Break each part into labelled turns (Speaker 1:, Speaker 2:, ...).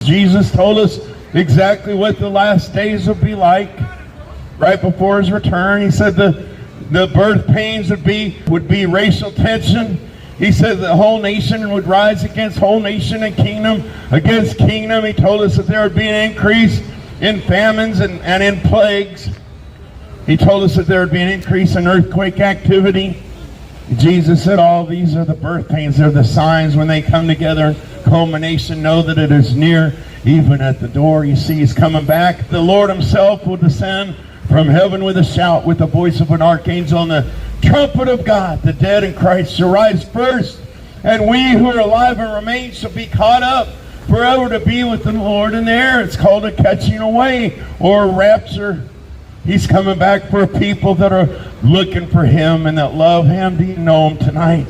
Speaker 1: Jesus told us exactly what the last days would be like right before his return. He said the birth pains would be racial tension. He said the whole nation would rise against whole nation and kingdom against kingdom. He told us that there would be an increase in famines and in plagues. He told us that there would be an increase in earthquake activity. Jesus said all these are the birth pains. They're the signs when they come together. Culmination, know that it is near, even at the door. You see, he's coming back. The Lord himself will descend from heaven with a shout, with the voice of an archangel and the trumpet of God. The dead in Christ shall rise first, and we who are alive and remain shall be caught up forever to be with the Lord in the air. It's called a catching away or a rapture. He's coming back for a people that are looking for him and that love him. Do you know him tonight?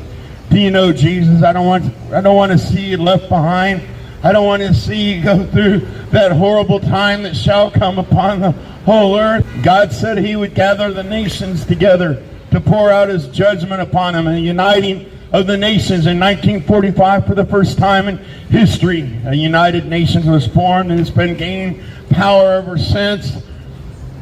Speaker 1: Do you know Jesus? I don't want to see you left behind. I don't want to see you go through that horrible time that shall come upon the whole earth. God said he would gather the nations together to pour out his judgment upon them, and the uniting of the nations. In 1945, for the first time in history, a United Nations was formed, and it's been gaining power ever since.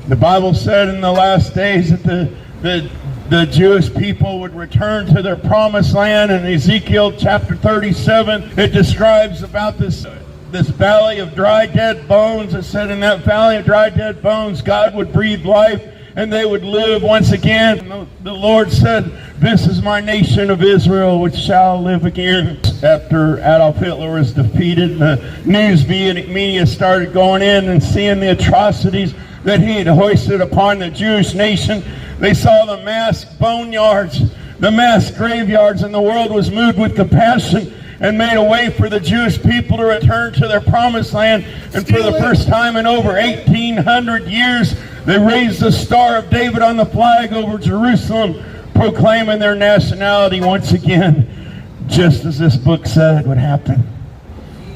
Speaker 1: The Bible said in the last days that the Jewish people would return to their promised land. In Ezekiel chapter 37, it describes about this valley of dry dead bones. It said in that valley of dry dead bones, God would breathe life and they would live once again. The Lord said, this is my nation of Israel, which shall live again. After Adolf Hitler was defeated, the news media started going in and seeing the atrocities that he had hoisted upon the Jewish nation. They saw the mass boneyards, the mass graveyards, and the world was moved with compassion and made a way for the Jewish people to return to their promised land. And for the first time in over 1,800 years, they raised the Star of David on the flag over Jerusalem, proclaiming their nationality once again, just as this book said would happen.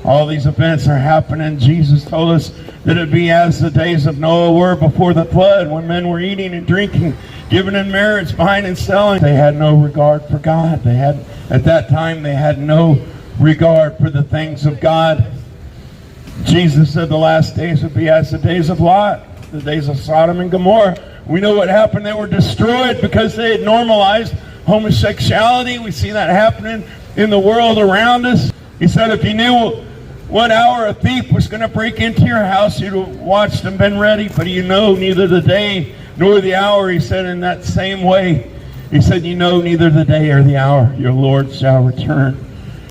Speaker 1: All these events are happening. Jesus told us that it would be as the days of Noah were before the flood, when men were eating and drinking, giving in marriage, buying and selling. They had no regard for God. At that time, they had no regard for the things of God. Jesus said the last days would be as the days of Lot, the days of Sodom and Gomorrah. We know what happened. They were destroyed because they had normalized homosexuality. We see that happening in the world around us. He said if you knew what hour a thief was going to break into your house, you'd have watched and been ready. But you know neither the day nor the hour. He said in that same way, he said, you know neither the day or the hour your Lord shall return.